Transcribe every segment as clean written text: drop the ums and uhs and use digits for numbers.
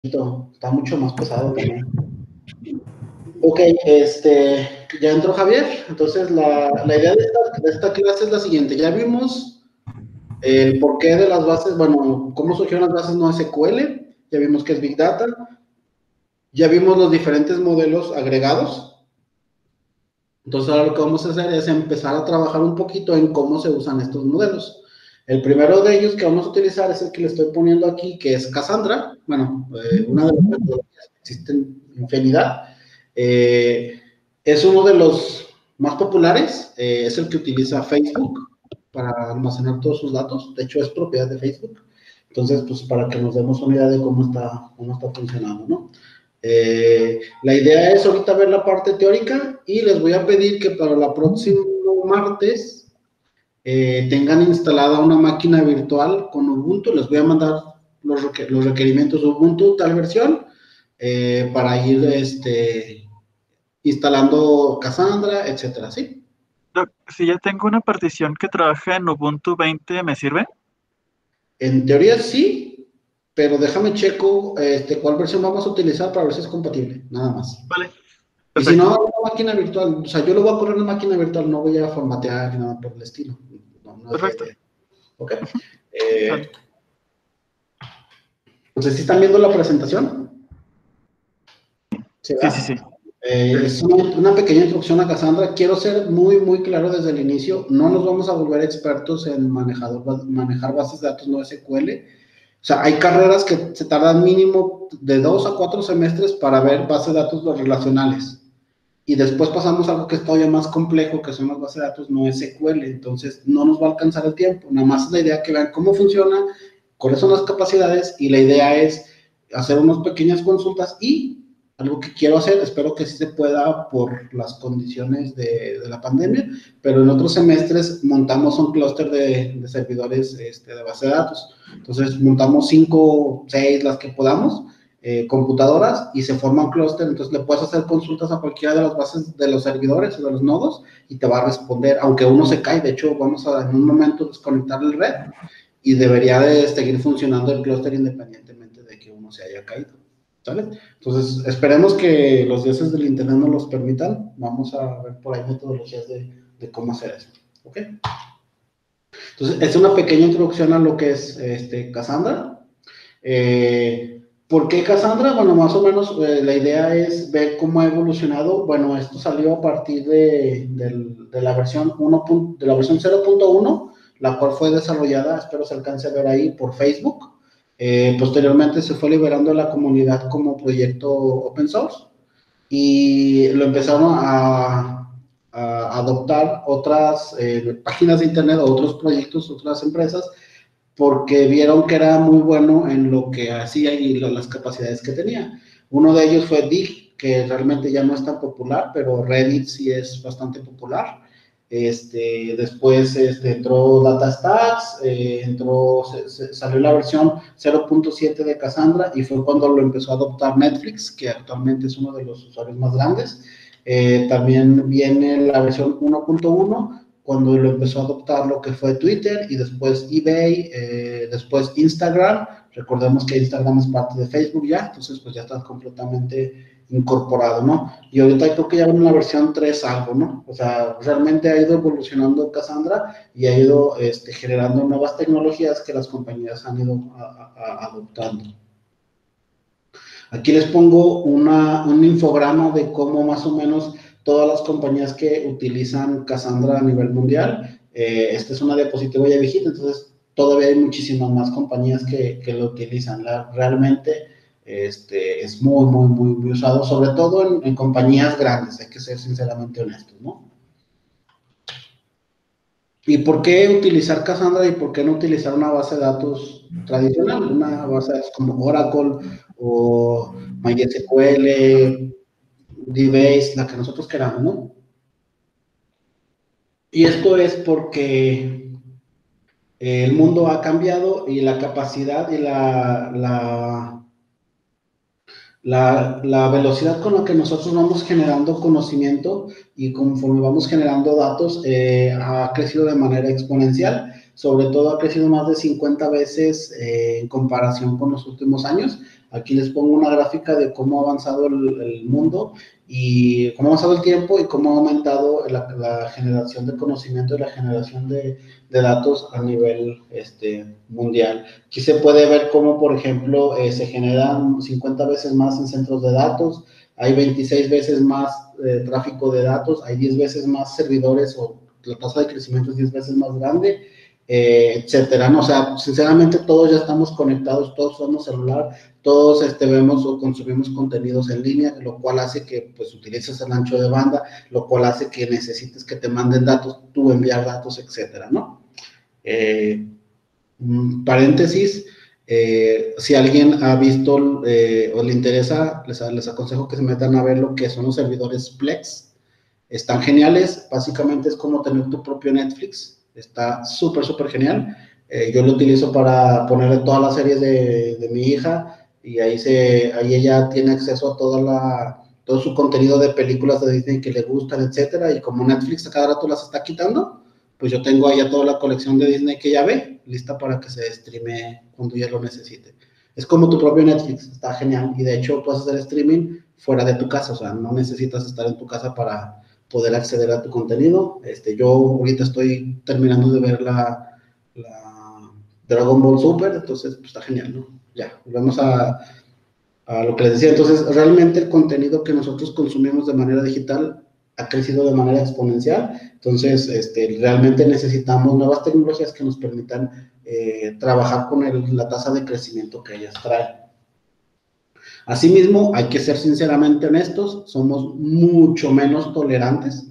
está mucho más pesado también. Ok, ya entró Javier. Entonces, la idea de esta clase es la siguiente. Ya vimos el porqué de las bases, bueno, cómo surgieron las bases NoSQL, ya vimos que es Big Data, ya vimos los diferentes modelos agregados. Entonces, ahora lo que vamos a hacer es empezar a trabajar un poquito en cómo se usan estos modelos. El primero de ellos que vamos a utilizar es el que le estoy poniendo aquí, que es Cassandra. Bueno, una de las metodologías que existen infinidad. Es uno de los más populares, es el que utiliza Facebook para almacenar todos sus datos. De hecho, es propiedad de Facebook. Entonces, pues para que nos demos una idea de cómo está funcionando, ¿no? La idea es ahorita ver la parte teórica y les voy a pedir que para la próximo martes tengan instalada una máquina virtual con Ubuntu. Les voy a mandar los requerimientos de Ubuntu, tal versión, para ir instalando Cassandra, etcétera, ¿sí? Doc, si ya tengo una partición que trabaja en Ubuntu 20, ¿me sirve? En teoría sí, pero déjame checo cuál versión vamos a utilizar para ver si es compatible, nada más. Vale, Y si perfecto. no, una máquina virtual, o sea, yo lo voy a correr en una máquina virtual, no voy a formatear ni nada por el estilo. No, no es la Perfecto. idea. ¿Ok? Sale. Entonces, ¿sí están viendo la presentación? Sí, Sí, sí, ¿verdad? sí. Sí. Es una pequeña introducción a Cassandra. Quiero ser muy, muy claro desde el inicio. No nos vamos a volver expertos en manejar bases de datos no SQL. O sea, hay carreras que se tardan mínimo de 2 a 4 semestres para ver bases de datos relacionales. Y después pasamos a algo que es todavía más complejo, que son las bases de datos no SQL. Entonces, no nos va a alcanzar el tiempo. Nada más es la idea que vean cómo funciona, cuáles son las capacidades, y la idea es hacer unas pequeñas consultas y algo que quiero hacer, espero que sí se pueda por las condiciones de la pandemia, pero en otros semestres montamos un clúster de servidores de base de datos. Entonces, montamos 5, 6, las que podamos, computadoras, y se forma un clúster. Entonces le puedes hacer consultas a cualquiera de las bases de los servidores o de los nodos y te va a responder, aunque uno se cae. De hecho, vamos a en un momento desconectar el red y debería de seguir funcionando el clúster independientemente de que uno se haya caído. ¿Sale? Entonces, esperemos que los dioses del internet nos los permitan. Vamos a ver por ahí metodologías de cómo hacer esto. ¿Ok? Entonces, es una pequeña introducción a lo que es Cassandra. ¿Por qué Cassandra? Bueno, más o menos la idea es ver cómo ha evolucionado. Bueno, esto salió a partir de la versión 0.1, la cual fue desarrollada, espero se alcance a ver ahí, por Facebook. Posteriormente se fue liberando a la comunidad como proyecto open source y lo empezaron a adoptar otras páginas de internet, otros proyectos, otras empresas, porque vieron que era muy bueno en lo que hacía y las capacidades que tenía. Uno de ellos fue Dig, que realmente ya no es tan popular, pero Reddit sí es bastante popular. Después entró DataStax, salió la versión 0.7 de Cassandra y fue cuando lo empezó a adoptar Netflix, que actualmente es uno de los usuarios más grandes. También viene la versión 1.1 cuando lo empezó a adoptar lo que fue Twitter y después eBay, después Instagram. Recordemos que Instagram es parte de Facebook ya, entonces pues ya está completamente incorporado, ¿no? Y ahorita creo que ya van en la versión 3 algo, ¿no? O sea, realmente ha ido evolucionando Cassandra y ha ido generando nuevas tecnologías que las compañías han ido adoptando. Aquí les pongo un infograma de cómo más o menos todas las compañías que utilizan Cassandra a nivel mundial. Esta es una diapositiva ya viejita, entonces todavía hay muchísimas más compañías que lo utilizan. Realmente es muy, muy, muy, muy usado, sobre todo en compañías grandes, hay que ser sinceramente honestos, ¿no? ¿Y por qué utilizar Cassandra y por qué no utilizar una base de datos tradicional? Una base de datos como Oracle o MySQL, DBase, la que nosotros queramos, ¿no? Y esto es porque el mundo ha cambiado y la capacidad y la velocidad con la que nosotros vamos generando conocimiento y conforme vamos generando datos ha crecido de manera exponencial. sobre todo ha crecido más de 50 veces en comparación con los últimos años. Aquí les pongo una gráfica de cómo ha avanzado el mundo y cómo ha avanzado el tiempo y cómo ha aumentado la generación de conocimiento y la generación de datos a nivel mundial. Aquí se puede ver cómo, por ejemplo, se generan 50 veces más en centros de datos, hay 26 veces más tráfico de datos, hay 10 veces más servidores o la tasa de crecimiento es 10 veces más grande, etcétera, ¿no? O sea, sinceramente todos ya estamos conectados, todos usamos celular, todos vemos o consumimos contenidos en línea, lo cual hace que pues utilices el ancho de banda, lo cual hace que necesites que te manden datos, tú enviar datos, etcétera, ¿no? Paréntesis, si alguien ha visto o le interesa, les aconsejo que se metan a ver lo que son los servidores Plex. Están geniales, básicamente es como tener tu propio Netflix, está súper, súper genial. Yo lo utilizo para ponerle todas las series de mi hija y ahí ella tiene acceso a todo su contenido de películas de Disney que le gustan, etcétera, y como Netflix a cada rato las está quitando, pues yo tengo ahí ya toda la colección de Disney que ella ve, lista para que se streame cuando ella lo necesite. Es como tu propio Netflix, está genial, y de hecho puedes hacer streaming fuera de tu casa, o sea, no necesitas estar en tu casa para poder acceder a tu contenido. Yo ahorita estoy terminando de ver la Dragon Ball Super, entonces pues está genial, ¿no? Ya, volvemos a lo que les decía. Entonces, realmente el contenido que nosotros consumimos de manera digital ha crecido de manera exponencial. Entonces, realmente necesitamos nuevas tecnologías que nos permitan trabajar con la tasa de crecimiento que ellas traen. Asimismo, hay que ser sinceramente honestos, somos mucho menos tolerantes.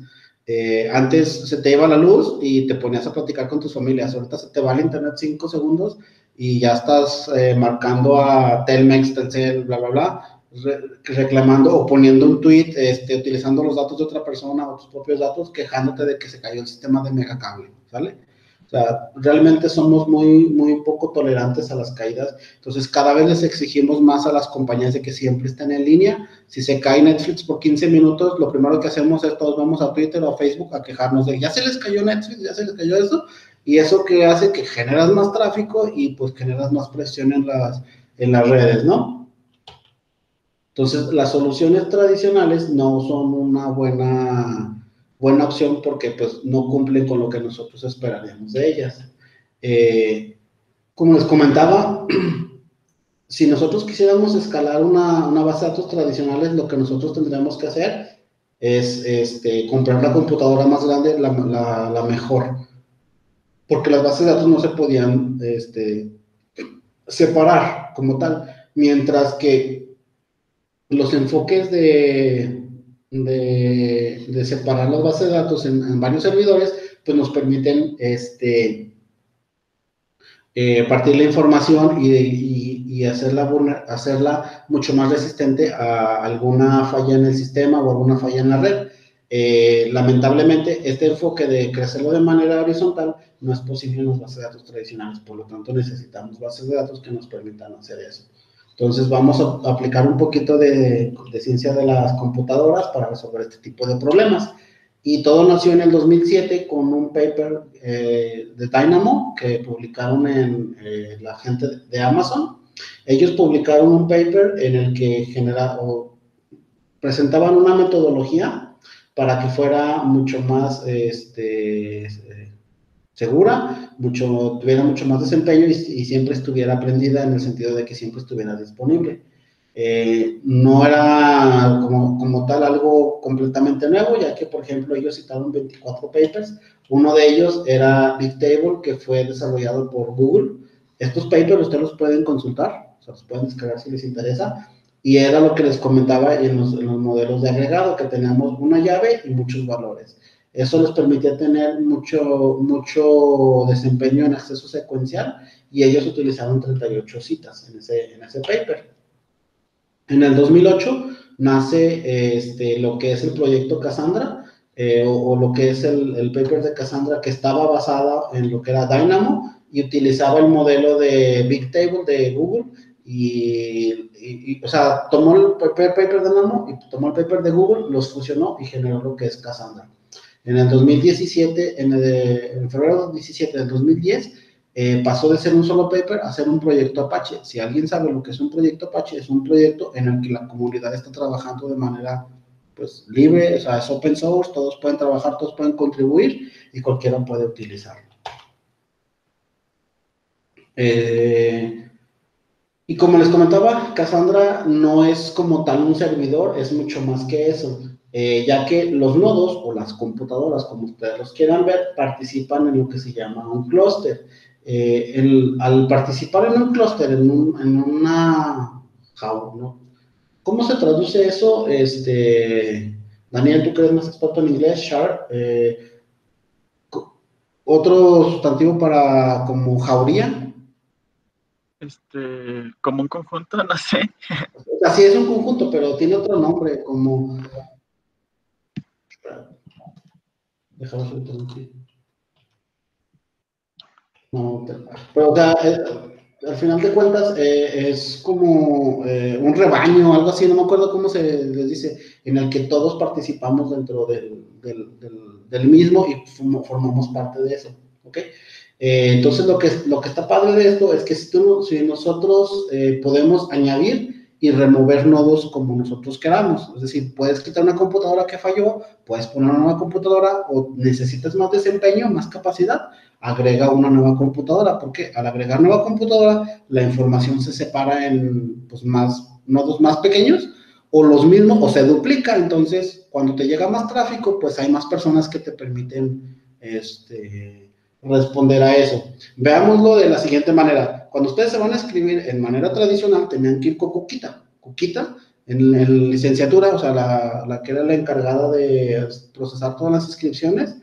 Antes se te iba la luz y te ponías a platicar con tus familias, ahorita se te va el internet 5 segundos y ya estás marcando a Telmex, Telcel, bla, bla, bla, reclamando o poniendo un tweet, utilizando los datos de otra persona o tus propios datos, quejándote de que se cayó el sistema de megacable, ¿sale? O sea, realmente somos muy, muy poco tolerantes a las caídas, entonces cada vez les exigimos más a las compañías de que siempre estén en línea. Si se cae Netflix por 15 minutos, lo primero que hacemos es todos vamos a Twitter o a Facebook a quejarnos de ya se les cayó Netflix, ya se les cayó eso, y eso que hace que generas más tráfico y pues generas más presión en las redes, ¿no? Entonces, las soluciones tradicionales no son una buena opción porque pues no cumplen con lo que nosotros esperaríamos de ellas. Como les comentaba, si nosotros quisiéramos escalar una base de datos tradicionales, lo que nosotros tendríamos que hacer es comprar la computadora más grande, la mejor, porque las bases de datos no se podían separar como tal, mientras que los enfoques de separar las bases de datos en varios servidores, pues nos permiten partir la información y hacerla mucho más resistente a alguna falla en el sistema o alguna falla en la red. Lamentablemente, este enfoque de crecerlo de manera horizontal no es posible en las bases de datos tradicionales, por lo tanto necesitamos bases de datos que nos permitan hacer eso. Entonces vamos a aplicar un poquito de ciencia de las computadoras para resolver este tipo de problemas. Y todo nació en el 2007 con un paper de Dynamo que publicaron en la gente de Amazon. Ellos publicaron un paper en el que presentaban una metodología para que fuera mucho más segura, tuviera mucho más desempeño y siempre estuviera aprendida en el sentido de que siempre estuviera disponible. No era como tal algo completamente nuevo, ya que, por ejemplo, ellos citaron 24 papers. Uno de ellos era Bigtable, que fue desarrollado por Google. Estos papers ustedes los pueden consultar, o sea, los pueden descargar si les interesa. Y era lo que les comentaba en los modelos de agregado, que teníamos una llave y muchos valores. Eso les permitía tener mucho desempeño en acceso secuencial y ellos utilizaron 38 citas en ese paper. En el 2008 nace lo que es el proyecto Cassandra, o lo que es el paper de Cassandra, que estaba basado en lo que era Dynamo y utilizaba el modelo de Bigtable de Google o sea, tomó el paper de Dynamo y tomó el paper de Google, los fusionó y generó lo que es Cassandra. En el 2017, en febrero 17 del 2010, pasó de ser un solo paper a ser un proyecto Apache. Si alguien sabe lo que es un proyecto Apache, es un proyecto en el que la comunidad está trabajando de manera pues libre, o sea, es open source, todos pueden trabajar, todos pueden contribuir y cualquiera puede utilizarlo. Y como les comentaba, Cassandra no es como tal un servidor, es mucho más que eso, ya que los nodos o las computadoras, como ustedes los quieran ver, participan en lo que se llama un clúster. Al participar en un clúster, en una jaula, ¿no? ¿Cómo se traduce eso? Daniel, tú que eres más experto en inglés, shard, otro sustantivo para como jauría. Como un conjunto, no sé. Así es un conjunto, pero tiene otro nombre, como... Déjame interrumpir. No, pero o sea, al final de cuentas es como un rebaño, algo así, no me acuerdo cómo se les dice, en el que todos participamos dentro del mismo y formamos parte de eso, ¿ok? Entonces lo que está padre de esto es que si nosotros podemos añadir y remover nodos como nosotros queramos, es decir, puedes quitar una computadora que falló, puedes poner una nueva computadora o necesitas más desempeño, más capacidad, agrega una nueva computadora, porque al agregar nueva computadora, la información se separa en pues, nodos más pequeños, o los mismos, o se duplica, entonces cuando te llega más tráfico, pues hay más personas que te permiten responder a eso. Veámoslo de la siguiente manera. Cuando ustedes se van a escribir en manera tradicional, tenían que ir con Cuquita. Cuquita, en licenciatura, o sea, la que era la encargada de procesar todas las inscripciones,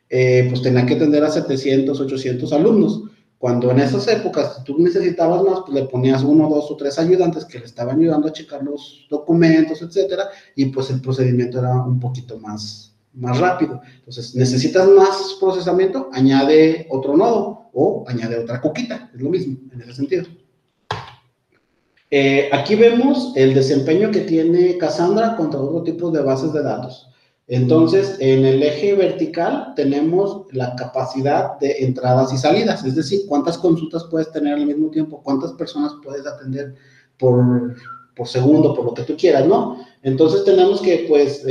pues tenía que atender a 700, 800 alumnos. Cuando en esas épocas si tú necesitabas más, pues le ponías uno, dos o tres ayudantes que le estaban ayudando a checar los documentos, etcétera, y pues el procedimiento era un poquito más rápido. Entonces, necesitas más procesamiento, añade otro nodo o añade otra coquita, es lo mismo en ese sentido. Aquí vemos el desempeño que tiene Cassandra contra otro tipo de bases de datos. Entonces, en el eje vertical tenemos la capacidad de entradas y salidas, es decir, cuántas consultas puedes tener al mismo tiempo, cuántas personas puedes atender por segundo, por lo que tú quieras, ¿no? Entonces, tenemos que, pues,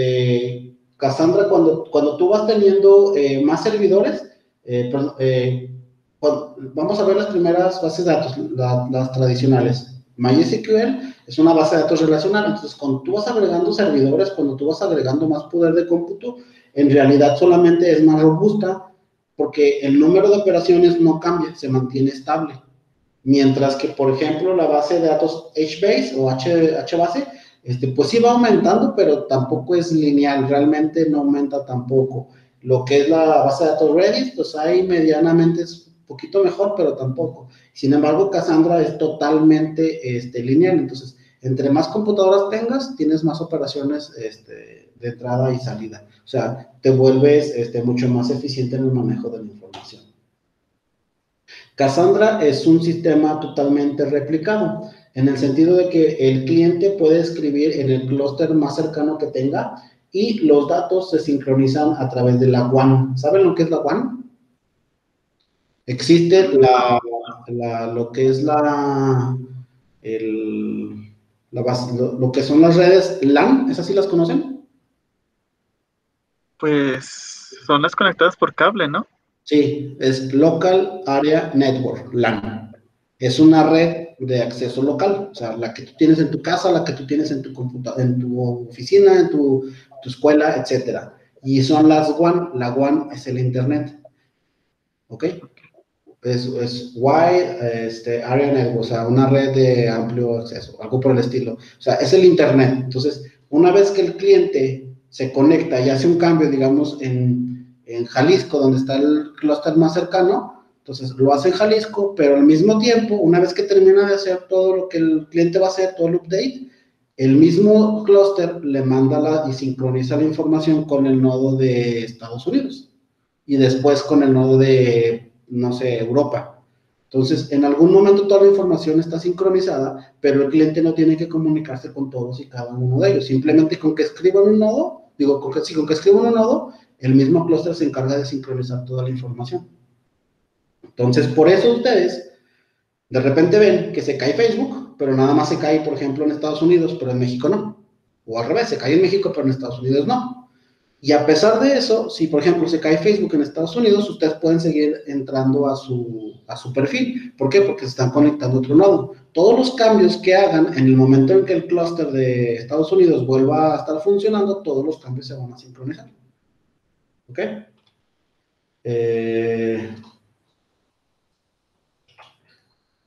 Cassandra, cuando tú vas teniendo más servidores, vamos a ver las primeras bases de datos, las tradicionales. MySQL es una base de datos relacional, entonces cuando tú vas agregando servidores, cuando tú vas agregando más poder de cómputo, en realidad solamente es más robusta porque el número de operaciones no cambia, se mantiene estable. Mientras que, por ejemplo, la base de datos HBase o HBase, pues sí va aumentando, pero tampoco es lineal, realmente no aumenta tampoco. Lo que es la base de datos Redis, pues ahí medianamente es un poquito mejor, pero tampoco. Sin embargo, Cassandra es totalmente lineal, entonces, entre más computadoras tengas, tienes más operaciones de entrada y salida. O sea, te vuelves mucho más eficiente en el manejo de la información. Cassandra es un sistema totalmente replicado, en el sentido de que el cliente puede escribir en el clúster más cercano que tenga y los datos se sincronizan a través de la WAN. ¿Saben lo que es la WAN? Existe lo que es lo que son las redes LAN, ¿esas sí las conocen? Pues son las conectadas por cable, ¿no? Sí, es Local Area Network, LAN. Es una red de acceso local, o sea, la que tú tienes en tu casa, la que tú tienes en tu en tu oficina, en tu escuela, etcétera. Y son las WAN, la WAN es el Internet, ¿ok? Es Wide Area Network, o sea, una red de amplio acceso, algo por el estilo. O sea, es el Internet. Entonces, una vez que el cliente se conecta y hace un cambio, digamos, en Jalisco, donde está el clúster más cercano, entonces lo hace en Jalisco, pero al mismo tiempo, una vez que termina de hacer todo lo que el cliente va a hacer, todo el update, el mismo clúster le manda y sincroniza la información con el nodo de Estados Unidos y después con el nodo de, no sé, Europa. Entonces, en algún momento toda la información está sincronizada, pero el cliente no tiene que comunicarse con todos y cada uno de ellos. Simplemente con que escriban un nodo, con que escriban un nodo, el mismo clúster se encarga de sincronizar toda la información. Entonces, por eso ustedes de repente ven que se cae Facebook, pero nada más se cae, por ejemplo, en Estados Unidos, pero en México no. O al revés, se cae en México, pero en Estados Unidos no. Y a pesar de eso, si por ejemplo se cae Facebook en Estados Unidos, ustedes pueden seguir entrando a su perfil. ¿Por qué? Porque se están conectando a otro nodo. Todos los cambios que hagan en el momento en que el clúster de Estados Unidos vuelva a estar funcionando, todos los cambios se van a sincronizar. ¿Ok?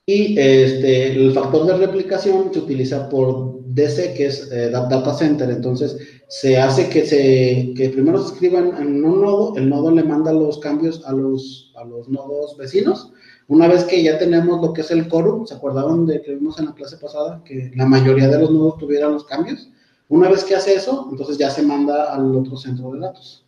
Y el factor de replicación se utiliza por DC, que es Data Center. Entonces, se hace que primero se escriba en un nodo, el nodo le manda los cambios a los nodos vecinos. Una vez que ya tenemos lo que es el quórum, ¿se acordaron de que vimos en la clase pasada que la mayoría de los nodos tuvieran los cambios? Una vez que hace eso, entonces ya se manda al otro centro de datos.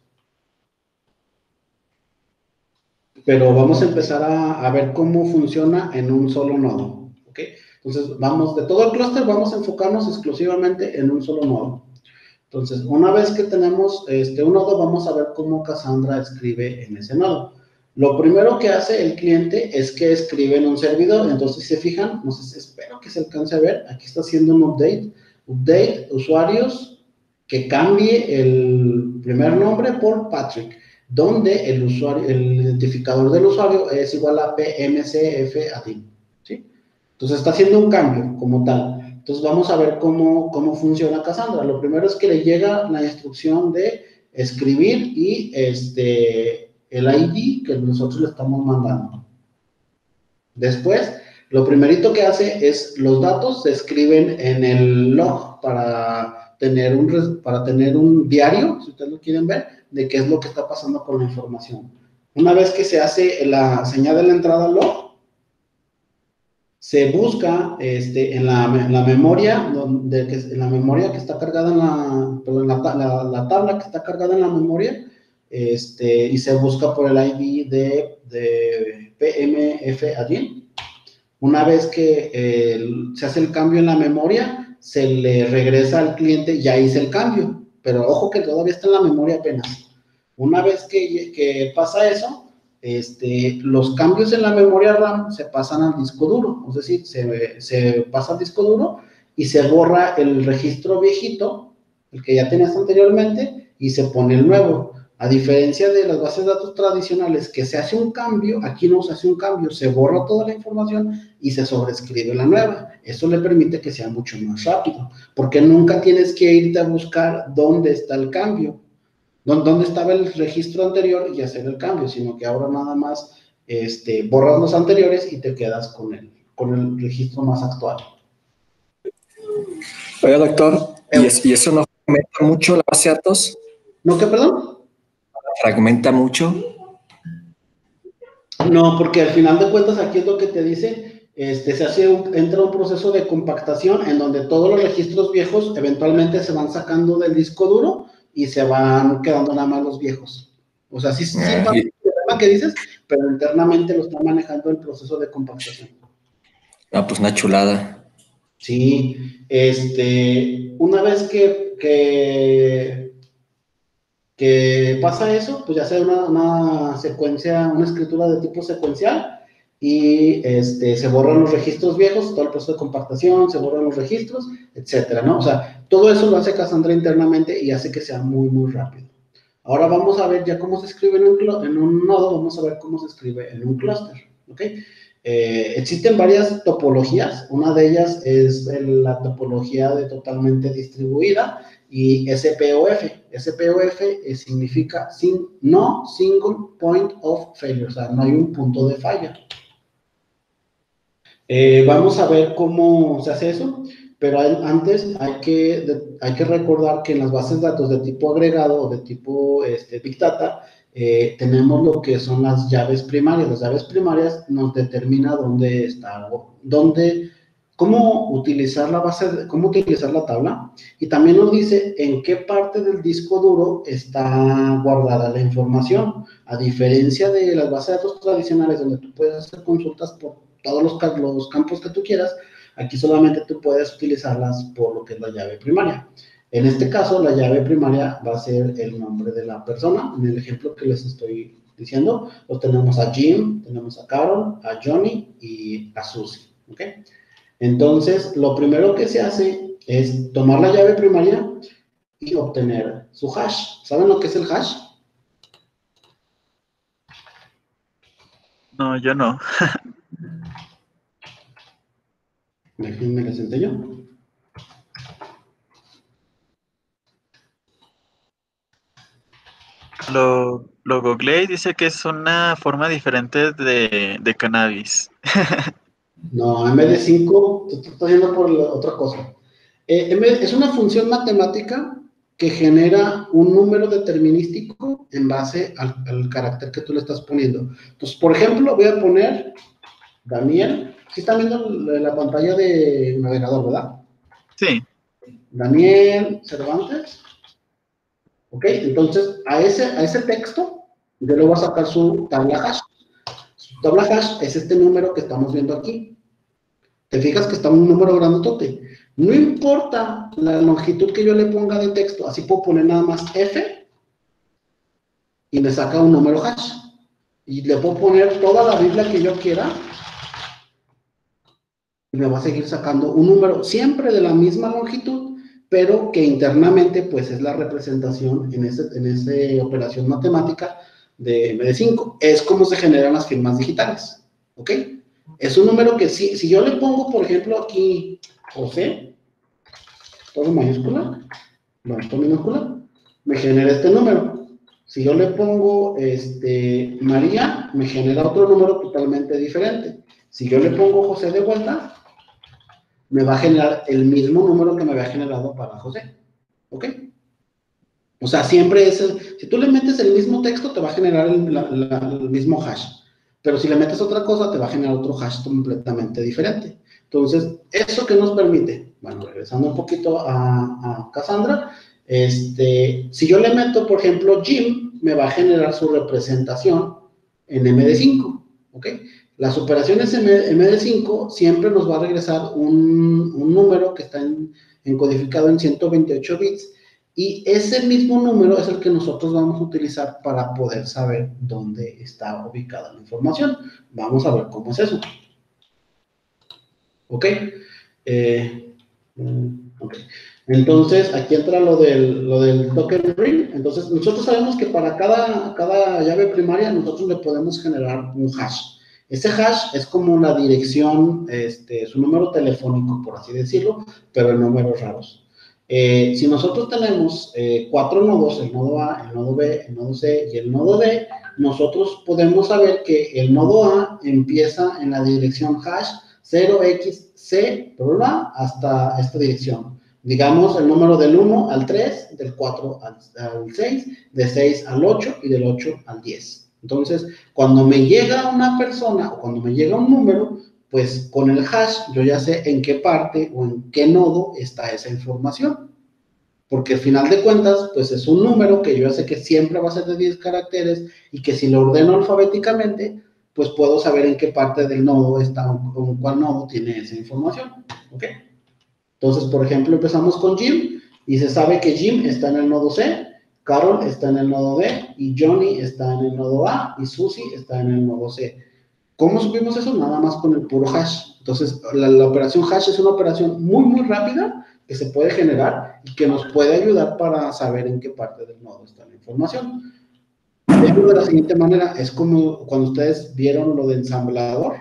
Pero vamos a empezar a ver cómo funciona en un solo nodo, ¿ok? Entonces, de todo el clúster, vamos a enfocarnos exclusivamente en un solo nodo. Entonces, una vez que tenemos un nodo, vamos a ver cómo Cassandra escribe en ese nodo. Lo primero que hace el cliente es que escribe en un servidor. Entonces, si se fijan, espero que se alcance a ver, aquí está haciendo un update, usuarios, que cambie el primer nombre por Patrick, donde el identificador del usuario es igual a PMCF-admin, ¿sí? Entonces está haciendo un cambio como tal. Entonces vamos a ver cómo funciona Cassandra. Lo primero es que le llega la instrucción de escribir y el ID que nosotros le estamos mandando. Después, lo primerito que hace es los datos se escriben en el log para tener un diario, si ustedes lo quieren ver, de qué es lo que está pasando con la información. Una vez que se hace se añade la entrada al log, se busca en la memoria, en la memoria que está cargada la tabla que está cargada en la memoria, y se busca por el ID de PMF-admin. Una vez que se hace el cambio en la memoria, se le regresa al cliente, ya hice el cambio, pero ojo que todavía está en la memoria apenas. Una vez que pasa eso, los cambios en la memoria RAM se pasan al disco duro, es decir, se pasa al disco duro y se borra el registro viejito, el que ya tenías anteriormente, y se pone el nuevo. A diferencia de las bases de datos tradicionales, que se hace un cambio, aquí no se hace un cambio, se borra toda la información y se sobrescribe la nueva. Eso le permite que sea mucho más rápido, porque nunca tienes que irte a buscar dónde está el cambio, dónde estaba el registro anterior y hacer el cambio, sino que ahora nada más borras los anteriores y te quedas con el registro más actual. Oiga, doctor, ¿y eso no fragmenta mucho la base de datos? ¿No qué, perdón? ¿Fragmenta mucho? No, porque al final de cuentas aquí es lo que te dice, entra un proceso de compactación en donde todos los registros viejos eventualmente se van sacando del disco duro y se van quedando nada más los viejos. O sea, sí pasa el tema que dices, pero internamente lo está manejando el proceso de compactación. Ah, pues una chulada. Sí, una vez que pasa eso, pues ya sea una secuencia, una escritura de tipo secuencial y se borran los registros viejos, todo el proceso de compactación, se borran los registros, etcétera, ¿no? O sea, todo eso lo hace Cassandra internamente y hace que sea muy, muy rápido. Ahora vamos a ver ya cómo se escribe en un nodo, vamos a ver cómo se escribe en un clúster, ¿ok? Existen varias topologías, una de ellas es la topología de totalmente distribuida y SPOF. SPOF significa no single point of failure, o sea, no hay un punto de falla. Vamos a ver cómo se hace eso, pero antes hay que recordar que en las bases de datos de tipo agregado o de tipo Big Data, tenemos lo que son las llaves primarias. Las llaves primarias nos determina dónde está, cómo utilizar cómo utilizar la tabla, y también nos dice en qué parte del disco duro está guardada la información. A diferencia de las bases de datos tradicionales, donde tú puedes hacer consultas por todos los campos que tú quieras, aquí solamente tú puedes utilizarlas por lo que es la llave primaria. En este caso, la llave primaria va a ser el nombre de la persona. En el ejemplo que les estoy diciendo, pues tenemos a Jim, tenemos a Carol, a Johnny y a Susie, ¿ok? Entonces, lo primero que se hace es tomar la llave primaria y obtener su hash. ¿Saben lo que es el hash? No, yo no. Déjenme les enseño. Lo googleé y dice que es una forma diferente de cannabis. No, MD5, tú estás yendo por otra cosa. Es una función matemática que genera un número determinístico en base al carácter que tú le estás poniendo. Entonces, por ejemplo, voy a poner Daniel. ¿Sí están viendo la pantalla de navegador, verdad? Sí. Daniel Cervantes. Ok, entonces a ese texto yo le voy a sacar su tabla hash. Su tabla hash es este número que estamos viendo aquí. Te fijas que está un número grandotote. No importa la longitud que yo le ponga de texto, así puedo poner nada más F y me saca un número hash. Y le puedo poner toda la Biblia que yo quiera y me va a seguir sacando un número siempre de la misma longitud, pero que internamente pues es la representación en esa operación matemática de MD5. Es como se generan las firmas digitales, ¿ok? Es un número que si yo le pongo, por ejemplo, aquí José, todo mayúscula, bueno, todo minúscula, me genera este número. Si yo le pongo María, me genera otro número totalmente diferente. Si yo le pongo José de vuelta, me va a generar el mismo número que me había generado para José. ¿Ok? O sea, siempre si tú le metes el mismo texto, te va a generar el mismo hash. Pero si le metes otra cosa, te va a generar otro hash completamente diferente. Entonces, ¿eso qué nos permite? Bueno, regresando un poquito a Cassandra, si yo le meto, por ejemplo, Jim, me va a generar su representación en MD5. ¿Ok? Las operaciones MD5 siempre nos va a regresar un número que está encodificado en 128 bits y ese mismo número es el que nosotros vamos a utilizar para poder saber dónde está ubicada la información. Vamos a ver cómo es eso. ¿Ok? Ok. Entonces, aquí entra lo del token ring. Entonces, nosotros sabemos que para cada llave primaria nosotros le podemos generar un hash. Ese hash es como la dirección, su número telefónico, por así decirlo, pero en números raros. Si nosotros tenemos 4 nodos, el nodo A, el nodo B, el nodo C y el nodo D, nosotros podemos saber que el nodo A empieza en la dirección hash 0xc, hasta esta dirección. Digamos el número del 1 al 3, del 4 al 6, de 6 al 8 y del 8 al 10. Entonces, cuando me llega una persona o cuando me llega un número, pues con el hash yo ya sé en qué parte o en qué nodo está esa información. Porque al final de cuentas, pues es un número que yo ya sé que siempre va a ser de 10 caracteres y que si lo ordeno alfabéticamente, pues puedo saber en qué parte del nodo está o en cuál nodo tiene esa información. ¿Ok? Entonces, por ejemplo, empezamos con Jim y se sabe que Jim está en el nodo C, Carol está en el nodo D y Johnny está en el nodo A y Susie está en el nodo C. ¿Cómo supimos eso? Nada más con el puro hash. Entonces, la operación hash es una operación muy, muy rápida que se puede generar y que nos puede ayudar para saber en qué parte del nodo está la información. De la siguiente manera, es como cuando ustedes vieron lo de ensamblador,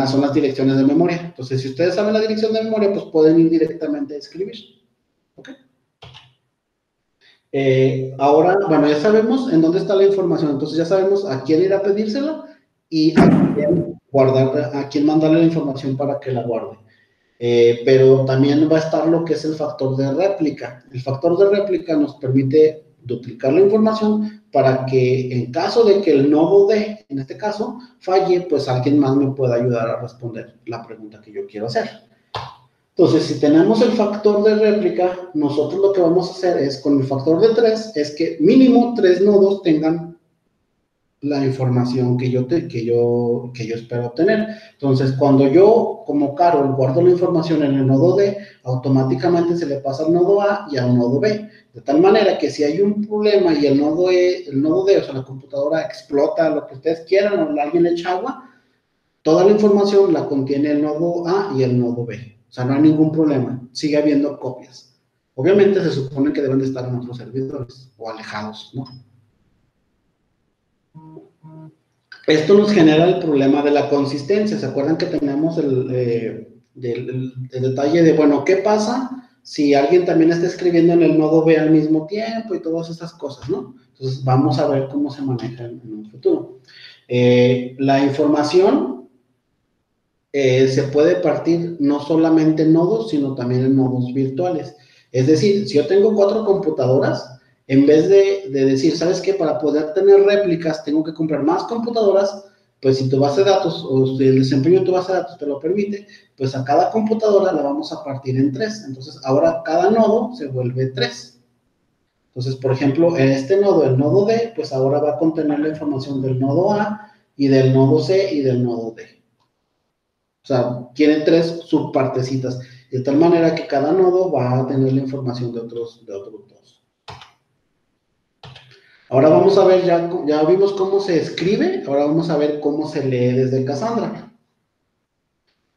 son las direcciones de memoria. Entonces, si ustedes saben la dirección de memoria, pues pueden ir directamente a escribir. ¿Ok? Ahora, bueno, ya sabemos en dónde está la información, entonces ya sabemos a quién ir a pedírsela y a quién mandarle la información para que la guarde. Pero también va a estar lo que es el factor de réplica. El factor de réplica nos permite duplicar la información para que en caso de que el nodo D, en este caso, falle, pues alguien más me pueda ayudar a responder la pregunta que yo quiero hacer. Entonces, si tenemos el factor de réplica, nosotros lo que vamos a hacer es, con el factor de 3, es que mínimo 3 nodos tengan la información que yo espero obtener. Entonces, cuando yo, como Carol, guardo la información en el nodo D, automáticamente se le pasa al nodo A y al nodo B. De tal manera que si hay un problema y el nodo D, o sea, la computadora explota, lo que ustedes quieran, o alguien le echa agua, toda la información la contiene el nodo A y el nodo B. O sea, no hay ningún problema. Sigue habiendo copias. Obviamente se supone que deben de estar en otros servidores o alejados, ¿no? Esto nos genera el problema de la consistencia. ¿Se acuerdan que tenemos el detalle de, bueno, ¿qué pasa si alguien también está escribiendo en el nodo B al mismo tiempo y todas estas cosas, ¿no? Entonces, vamos a ver cómo se maneja en un futuro. La información se puede partir no solamente en nodos, sino también en nodos virtuales. Es decir, si yo tengo 4 computadoras, en vez de decir, ¿sabes qué? Para poder tener réplicas tengo que comprar más computadoras, pues si tu base de datos o si el desempeño de tu base de datos te lo permite, pues a cada computadora la vamos a partir en 3. Entonces, ahora cada nodo se vuelve 3. Entonces, por ejemplo, en este nodo, el nodo D, pues ahora va a contener la información del nodo A y del nodo C y del nodo D. O sea, tiene 3 subpartecitas, de tal manera que cada nodo va a tener la información de otros 2. Ahora vamos a ver, ya vimos cómo se escribe, ahora vamos a ver cómo se lee desde Cassandra.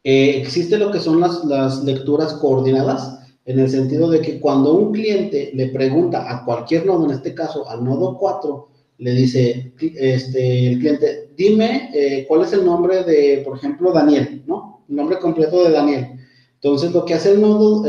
Existe lo que son las lecturas coordinadas, en el sentido de que cuando un cliente le pregunta a cualquier nodo, en este caso al nodo 4, le dice el cliente, dime cuál es el nombre de, por ejemplo, Daniel, ¿no? El nombre completo de Daniel. Entonces, lo que hace el nodo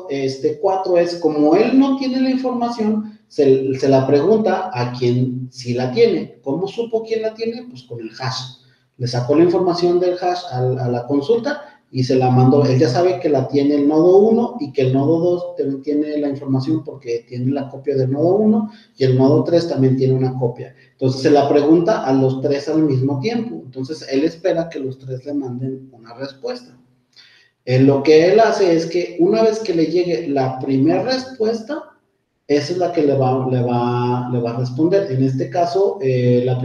4 es, como él no tiene la información, se la pregunta a quien sí la tiene. ¿Cómo supo quién la tiene? Pues con el hash. Le sacó la información del hash a la consulta y se la mandó. Él ya sabe que la tiene el nodo 1 y que el nodo 2 también tiene la información porque tiene la copia del nodo 1 y el nodo 3 también tiene una copia. Entonces se la pregunta a los 3 al mismo tiempo. Entonces él espera que los 3 le manden una respuesta. Lo que él hace es que una vez que le llegue la primera respuesta, esa es la que le va a responder. En este caso, la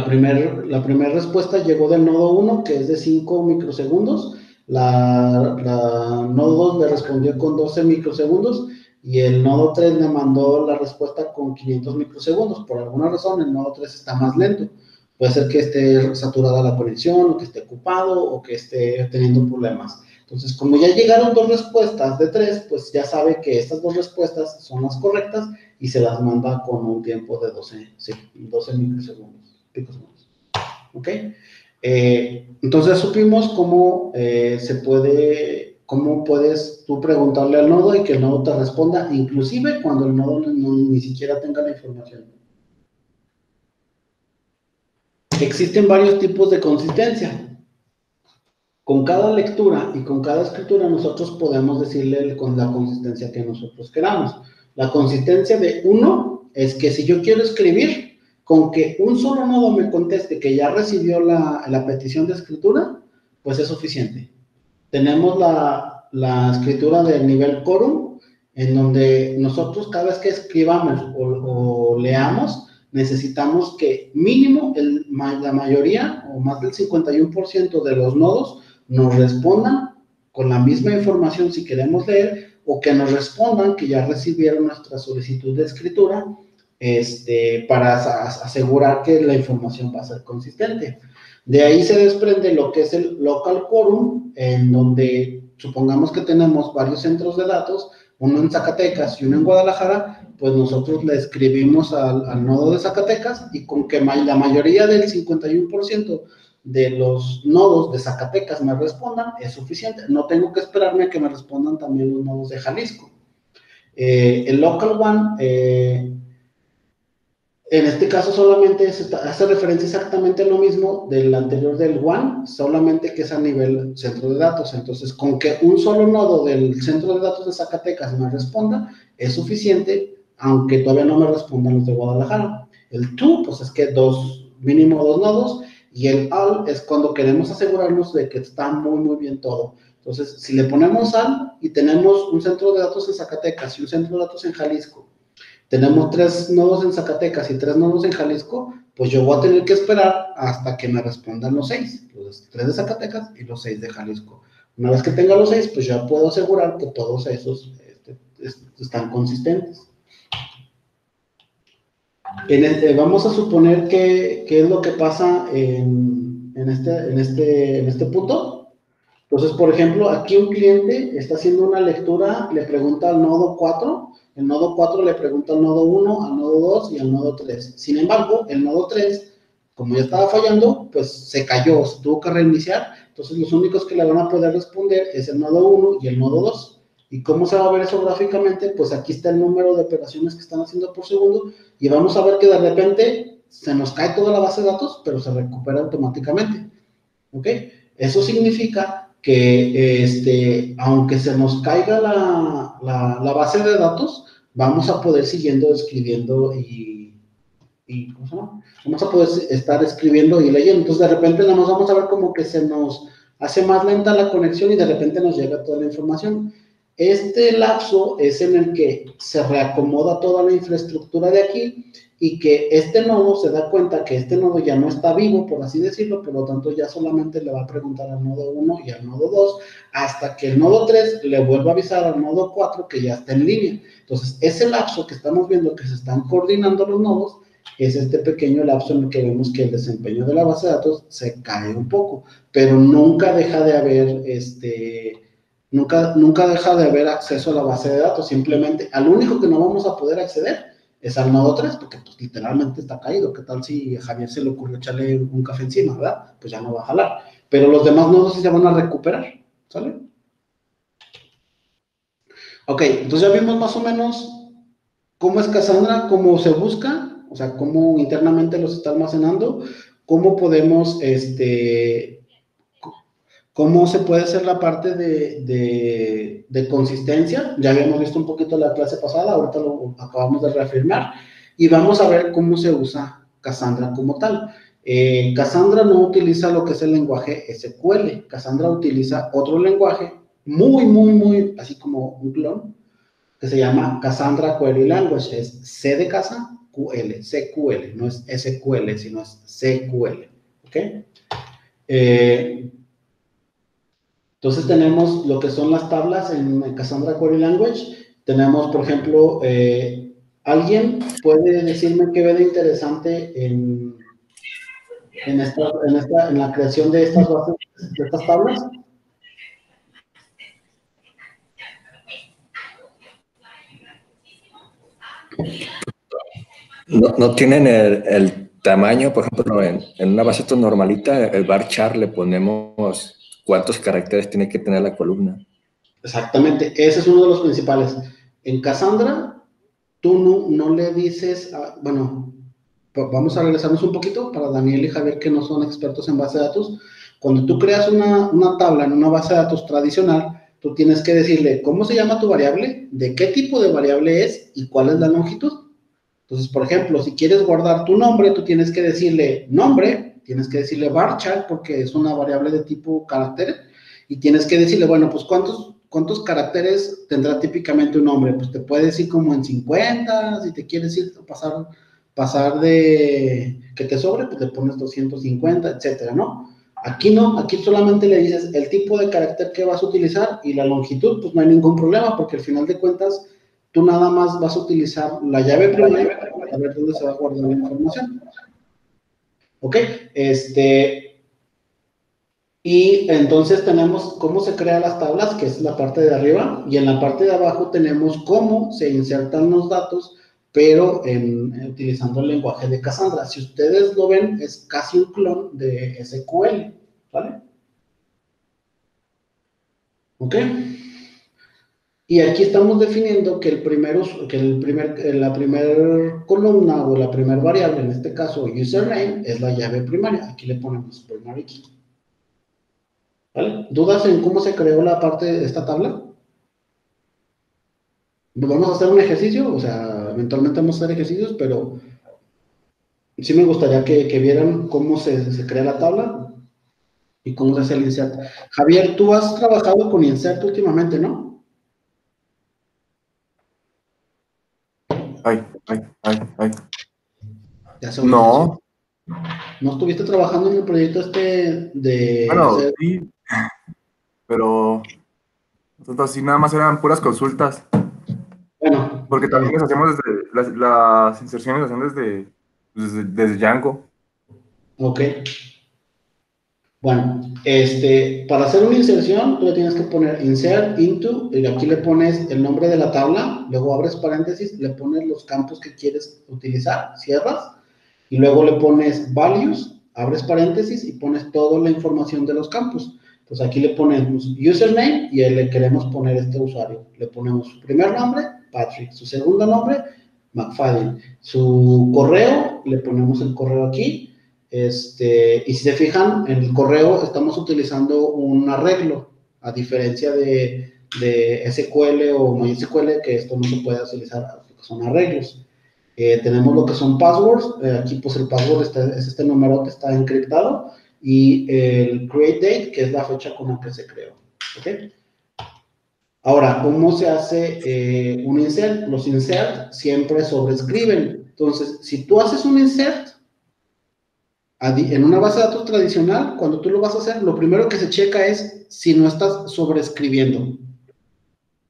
primera respuesta llegó del nodo 1, que es de 5 microsegundos. La nodo 2 le respondió con 12 microsegundos y el nodo 3 le mandó la respuesta con 500 microsegundos. Por alguna razón, el nodo 3 está más lento. Puede ser que esté saturada la conexión, o que esté ocupado, o que esté teniendo problemas. Entonces, como ya llegaron 2 respuestas de 3, pues ya sabe que estas 2 respuestas son las correctas y se las manda con un tiempo de 12 microsegundos. ¿Ok? Entonces supimos cómo cómo puedes tú preguntarle al nodo y que el nodo te responda, inclusive cuando el nodo ni siquiera tenga la información. Existen varios tipos de consistencia. Con cada lectura y con cada escritura nosotros podemos decirle con la consistencia que nosotros queramos. La consistencia de 1 es que si yo quiero escribir, con que un solo nodo me conteste que ya recibió la petición de escritura, pues es suficiente. Tenemos la escritura del nivel quórum, en donde nosotros cada vez que escribamos o leamos, necesitamos que mínimo la mayoría o más del 51% de los nodos nos respondan con la misma información si queremos leer, o que nos respondan que ya recibieron nuestra solicitud de escritura, para asegurar que la información va a ser consistente. De ahí se desprende lo que es el local quorum, en donde supongamos que tenemos varios centros de datos, uno en Zacatecas y uno en Guadalajara, pues nosotros le escribimos al nodo de Zacatecas y con que la mayoría del 51% de los nodos de Zacatecas me respondan es suficiente. No tengo que esperarme a que me respondan también los nodos de Jalisco. El local one, en este caso solamente hace referencia exactamente a lo mismo del anterior del one, solamente que es a nivel centro de datos. Entonces, con que un solo nodo del centro de datos de Zacatecas me responda, es suficiente, aunque todavía no me respondan los de Guadalajara. El to, pues es que mínimo 2 nodos, y el all es cuando queremos asegurarnos de que está muy, muy bien todo. Entonces, si le ponemos all y tenemos un centro de datos en Zacatecas y un centro de datos en Jalisco, tenemos 3 nodos en Zacatecas y 3 nodos en Jalisco, pues yo voy a tener que esperar hasta que me respondan los 6, los 3 de Zacatecas y los 6 de Jalisco. Una vez que tenga los 6, pues ya puedo asegurar que todos esos están consistentes. Vamos a suponer que es lo que pasa en este punto. Entonces, por ejemplo, aquí un cliente está haciendo una lectura, le pregunta al nodo 4, el nodo 4 le pregunta al nodo 1, al nodo 2 y al nodo 3. Sin embargo, el nodo 3, como ya estaba fallando, pues se cayó, se tuvo que reiniciar. Entonces, los únicos que le van a poder responder es el nodo 1 y el nodo 2. ¿Y cómo se va a ver eso gráficamente? Pues aquí está el número de operaciones que están haciendo por segundo y vamos a ver que de repente se nos cae toda la base de datos, pero se recupera automáticamente. ¿Ok? Eso significa que aunque se nos caiga la base de datos, vamos a poder siguiendo escribiendo y ¿cómo se llama? Vamos a poder estar escribiendo y leyendo. Entonces, de repente, nada más vamos a ver como que se nos hace más lenta la conexión y de repente nos llega toda la información. Este lapso es en el que se reacomoda toda la infraestructura de aquí y que este nodo se da cuenta que este nodo ya no está vivo, por así decirlo, por lo tanto ya solamente le va a preguntar al nodo 1 y al nodo 2 hasta que el nodo 3 le vuelva a avisar al nodo 4 que ya está en línea. Entonces, ese lapso que estamos viendo que se están coordinando los nodos es este pequeño lapso en el que vemos que el desempeño de la base de datos se cae un poco, pero nunca deja de haber nunca deja de haber acceso a la base de datos, simplemente al único que no vamos a poder acceder es al nodo 3, porque pues literalmente está caído. ¿Qué tal si a Javier se le ocurrió echarle un café encima, verdad? Pues ya no va a jalar. Pero los demás nodos sí se van a recuperar, ¿sale? Ok, entonces ya vimos más o menos cómo es Cassandra, cómo se busca, o sea, cómo internamente los está almacenando, cómo podemos, cómo se puede hacer la parte de consistencia. Ya habíamos visto un poquito la clase pasada, ahorita lo acabamos de reafirmar, y vamos a ver cómo se usa Cassandra como tal. Cassandra no utiliza lo que es el lenguaje SQL, Cassandra utiliza otro lenguaje muy, así como un clon, que se llama Cassandra Query Language, es C de casa, QL, CQL, no es SQL, sino es CQL, ¿ok? Entonces tenemos lo que son las tablas en Cassandra Query Language. Tenemos, por ejemplo, ¿alguien puede decirme qué ve de interesante en la creación de estas bases, de estas tablas? No tienen el tamaño, por ejemplo, en una base de datos normalita, el varchar le ponemos cuántos caracteres tiene que tener la columna. Exactamente, ese es uno de los principales. En Cassandra, tú no le dices, bueno, vamos a regresarnos un poquito para Daniel y Javier, que no son expertos en base de datos. Cuando tú creas una tabla en una base de datos tradicional, tú tienes que decirle cómo se llama tu variable, de qué tipo de variable es y cuál es la longitud. Entonces, por ejemplo, si quieres guardar tu nombre, tú tienes que decirle nombre, tienes que decirle varchar porque es una variable de tipo carácter, y tienes que decirle, bueno, pues ¿cuántos caracteres tendrá típicamente un nombre? Pues te puede decir como en 50, si te quieres ir pasar de que te sobre, pues le pones 250, etcétera, ¿no? Aquí no, aquí solamente le dices el tipo de carácter que vas a utilizar y la longitud, pues no hay ningún problema, porque al final de cuentas tú nada más vas a utilizar la llave primaria para ver dónde se va a guardar la información. ¿Ok? Y entonces tenemos cómo se crean las tablas, que es la parte de arriba, y en la parte de abajo tenemos cómo se insertan los datos, pero utilizando el lenguaje de Cassandra. Si ustedes lo ven, es casi un clon de SQL, ¿vale? ¿Ok? Y aquí estamos definiendo que la primera columna o la primera variable, en este caso username, es la llave primaria. Aquí le ponemos primary key. ¿Vale? ¿Dudas en cómo se creó la parte de esta tabla? Vamos a hacer un ejercicio, o sea, eventualmente vamos a hacer ejercicios, pero sí me gustaría que vieran cómo se crea la tabla y cómo se hace el insert. Javier, tú has trabajado con insert últimamente, ¿no? Ay. Ya se No. ¿No estuviste trabajando en el proyecto de Bueno, hacer? sí, pero nosotros sí nada más eran puras consultas, Bueno, porque está también bien. les hacemos las inserciones las hacen desde Django. Ok. Bueno, para hacer una inserción, tú le tienes que poner insert into, y aquí le pones el nombre de la tabla, luego abres paréntesis, le pones los campos que quieres utilizar, cierras, y luego le pones values, abres paréntesis y pones toda la información de los campos. Entonces aquí le ponemos username y le queremos poner este usuario. Le ponemos su primer nombre, Patrick, su segundo nombre, McFadden, su correo, le ponemos el correo aquí. Y si se fijan, en el correo estamos utilizando un arreglo, a diferencia de SQL o MySQL, que esto no se puede utilizar, son arreglos. Tenemos lo que son passwords, aquí pues el password es este número que está encriptado, y el create date, que es la fecha con la que se creó. ¿Okay? Ahora, ¿cómo se hace un insert? Los insert siempre sobrescriben. Entonces, si tú haces un insert en una base de datos tradicional, cuando tú lo vas a hacer, lo primero que se checa es si no estás sobrescribiendo.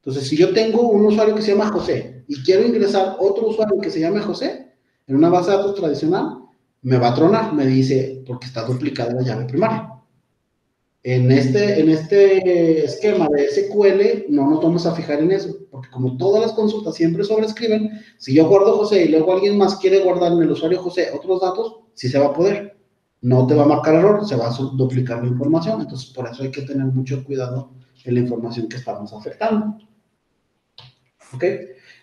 Entonces, si yo tengo un usuario que se llama José y quiero ingresar otro usuario que se llame José en una base de datos tradicional, me va a tronar, me dice, porque está duplicada la llave primaria. En este esquema de SQL no nos vamos a fijar en eso, porque como todas las consultas siempre sobrescriben, si yo guardo José y luego alguien más quiere guardar en el usuario José otros datos, sí se va a poder. No te va a marcar error, se va a duplicar la información, entonces por eso hay que tener mucho cuidado en la información que estamos afectando. ¿Ok?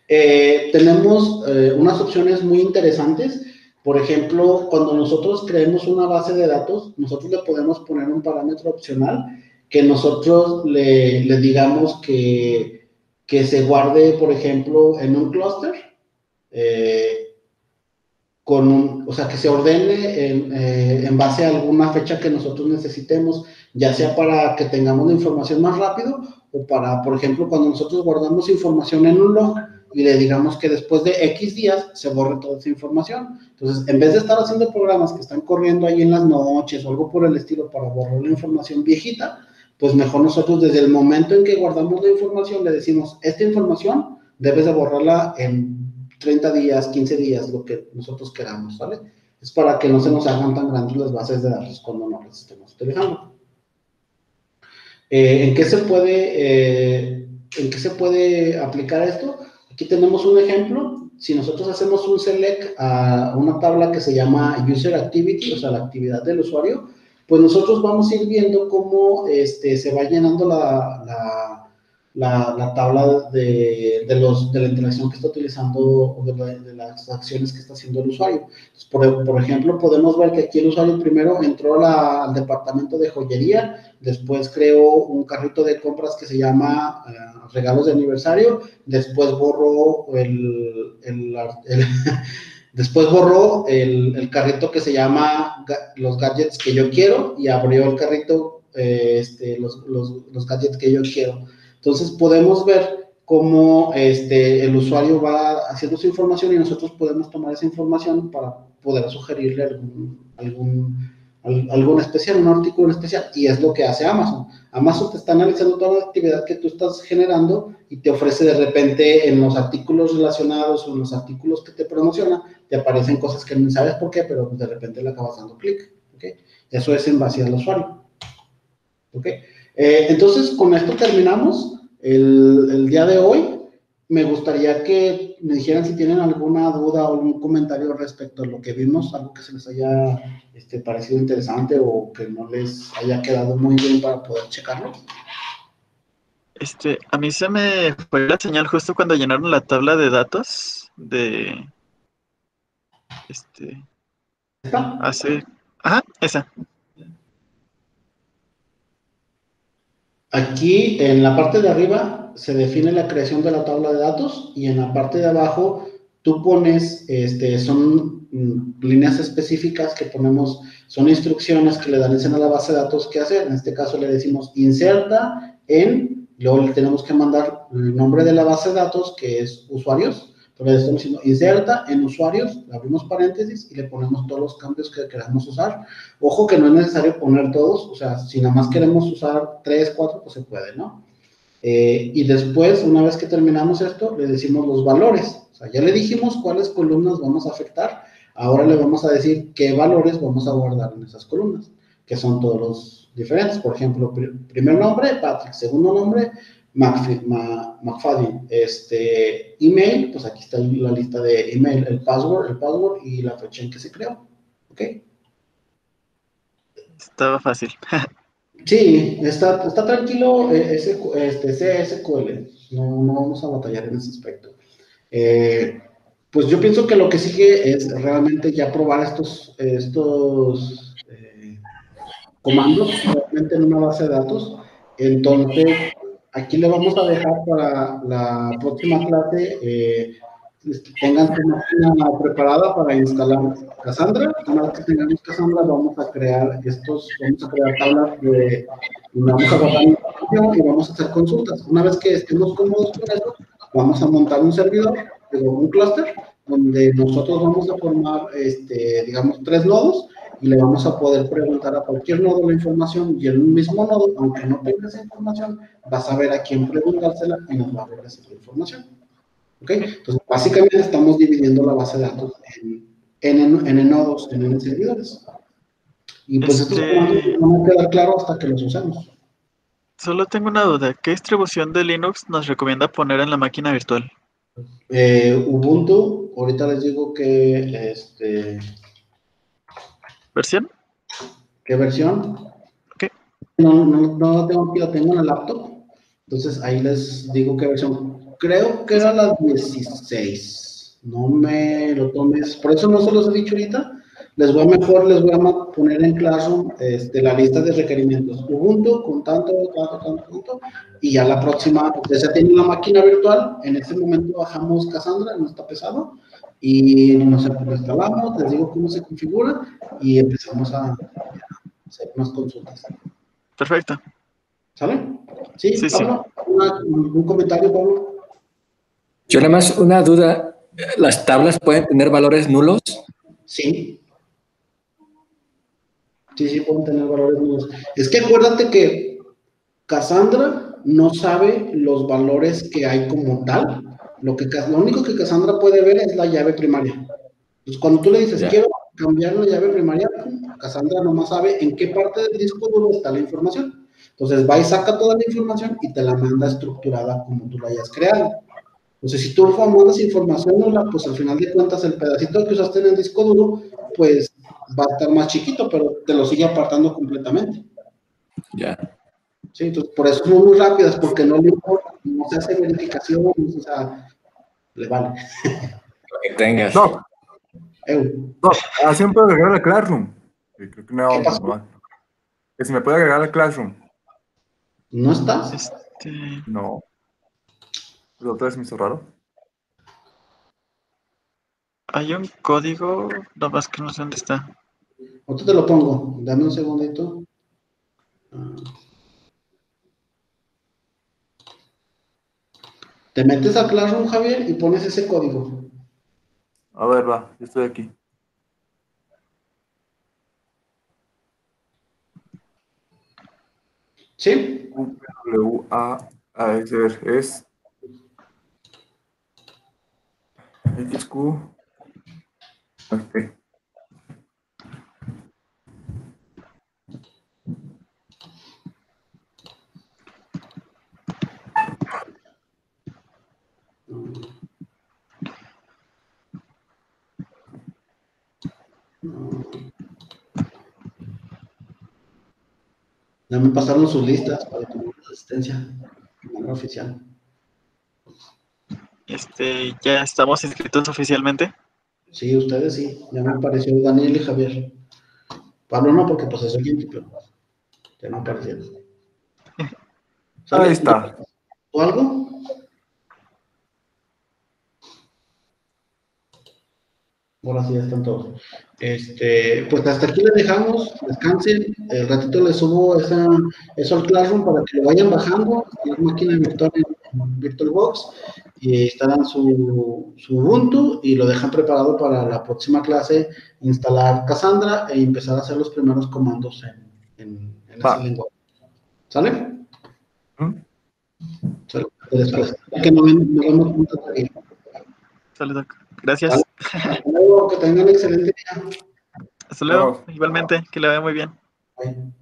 Tenemos unas opciones muy interesantes. Por ejemplo, cuando nosotros creemos una base de datos, nosotros le podemos poner un parámetro opcional que nosotros le digamos que se guarde, por ejemplo, en un clúster, o sea, que se ordene en base a alguna fecha que nosotros necesitemos, ya sea para que tengamos la información más rápido o para, por ejemplo, cuando nosotros guardamos información en un log y le digamos que después de X días se borre toda esa información. Entonces, en vez de estar haciendo programas que están corriendo ahí en las noches o algo por el estilo para borrar la información viejita, pues mejor nosotros desde el momento en que guardamos la información le decimos, esta información debes de borrarla en 30 días, 15 días, lo que nosotros queramos, ¿vale? Es para que no se nos hagan tan grandes las bases de datos cuando no las estemos utilizando. ¿En qué se puede aplicar esto? Aquí tenemos un ejemplo. Si nosotros hacemos un select a una tabla que se llama User Activity, o sea, la actividad del usuario, pues nosotros vamos a ir viendo cómo se va llenando la tabla de la interacción que está utilizando o de las acciones que está haciendo el usuario. Entonces, por ejemplo, podemos ver que aquí el usuario primero entró al departamento de joyería, después creó un carrito de compras que se llama regalos de aniversario, después borró después borró el carrito que se llama los gadgets que yo quiero y abrió el carrito los gadgets que yo quiero. Entonces podemos ver cómo el usuario va haciendo su información y nosotros podemos tomar esa información para poder sugerirle algún especial, un artículo especial, y es lo que hace Amazon. Amazon te está analizando toda la actividad que tú estás generando y te ofrece de repente en los artículos relacionados o en los artículos que te promociona, te aparecen cosas que no sabes por qué, pero de repente le acabas dando clic. ¿Okay? Eso es en base al usuario. ¿Ok? Entonces, con esto terminamos el día de hoy. Me gustaría que me dijeran si tienen alguna duda o algún comentario respecto a lo que vimos, algo que se les haya parecido interesante o que no les haya quedado muy bien para poder checarlo. A mí se me fue la señal justo cuando llenaron la tabla de datos de ¿Está? Ajá, esa. Aquí en la parte de arriba se define la creación de la tabla de datos y en la parte de abajo tú pones, son líneas específicas que ponemos, son instrucciones que le dan a la base de datos qué hacer. En este caso le decimos inserta luego le tenemos que mandar el nombre de la base de datos que es usuarios, Entonces le estamos diciendo, inserta en usuarios, le abrimos paréntesis y le ponemos todos los cambios que queramos usar. Ojo que no es necesario poner todos, o sea, si nada más queremos usar 3, 4, pues se puede, ¿no? Y después, una vez que terminamos esto, le decimos los valores. O sea, ya le dijimos cuáles columnas vamos a afectar, ahora le vamos a decir qué valores vamos a guardar en esas columnas, que son todos los diferentes. Por ejemplo, primer nombre, Patrick, segundo nombre, McFadden, email, pues aquí está la lista de email, el password y la fecha en que se creó, ¿ok? Estaba fácil. Sí, está tranquilo, CSQL, no vamos a batallar en ese aspecto. Pues yo pienso que lo que sigue es realmente ya probar estos comandos realmente en una base de datos. Entonces, aquí le vamos a dejar para la próxima clase, tengan su máquina preparada para instalar Cassandra. Una vez que tengamos Cassandra, vamos a crear tablas vamos a guardar información y vamos a hacer consultas. Una vez que estemos cómodos con eso, vamos a montar un servidor, un clúster, donde nosotros vamos a formar, digamos, 3 nodos, y le vamos a poder preguntar a cualquier nodo la información, y en un mismo nodo, aunque no tenga esa información, va a saber a quién preguntársela y nos va a regresar la información. ¿Ok? Entonces, básicamente estamos dividiendo la base de datos en nodos, en N servidores. Y pues estos comandos no van a quedar claros hasta que los usemos. Solo tengo una duda. ¿Qué distribución de Linux nos recomienda poner en la máquina virtual? Ubuntu, ahorita les digo que, ¿Versión? ¿qué versión? Ok. No tengo aquí, la tengo en el laptop. Entonces ahí les digo qué versión. Creo que era la 16. No me lo tomes. Por eso no se los he dicho ahorita. Les voy a poner en Classroom la lista de requerimientos. Ubuntu con tanto, y ya la próxima, ustedes ya tienen una máquina virtual. En este momento bajamos Cassandra, no está pesado. Y nos instalamos, les digo cómo se configura y empezamos a hacer unas consultas. Perfecto. ¿Sale? Sí, Sí, Pablo, ¿un comentario, Pablo? Yo nada más una duda, ¿las tablas pueden tener valores nulos? Sí. Sí, pueden tener valores nulos. Es que acuérdate que Cassandra no sabe los valores que hay como tal. Lo único que Cassandra puede ver es la llave primaria. Entonces, cuando tú le dices, quiero cambiar la llave primaria, Cassandra nomás sabe en qué parte del disco duro está la información. Entonces, va y saca toda la información y te la manda estructurada como tú la hayas creado. Entonces, si tú mandas información nula, pues al final de cuentas el pedacito que usaste en el disco duro, pues va a estar más chiquito, pero te lo sigue apartando completamente. Ya. Sí, entonces por eso son muy rápidas, porque no le importa, no se hace verificación, o sea, le vale. Lo que tengas. No, siempre puedo agregar al Classroom. Creo que no, ¿Qué pasó? que si me puede agregar al Classroom. ¿No está? No. ¿Pero otra vez me hizo raro? Hay un código, no más que no sé dónde está. Ahorita te lo pongo, dame un segundito. Te metes a Classroom, Javier, y pones ese código. A ver, va, yo estoy aquí. ¿Sí? es XQ. Okay. Ya me pasaron sus listas para tu asistencia de manera oficial. ¿Ya estamos inscritos oficialmente? Sí, ustedes sí. Ya me apareció Daniel y Javier. Pablo no, porque pues es oyente, pero ya no aparecieron. Ahí está. ¿O algo? Ahora sí ya están todos. Pues hasta aquí les dejamos, descansen. El ratito les subo eso al Classroom para que lo vayan bajando. La máquina virtual en VirtualBox. y instalan su Ubuntu y lo dejan preparado para la próxima clase, instalar Cassandra e empezar a hacer los primeros comandos en ese lenguaje. ¿Sale? ¿Sale? Después. Que no vemos juntos aquí. Sale, Doc. Gracias. ¿Sale? Hasta luego, que tengan un excelente día. Hasta luego. Igualmente, que le vaya muy bien. Bye.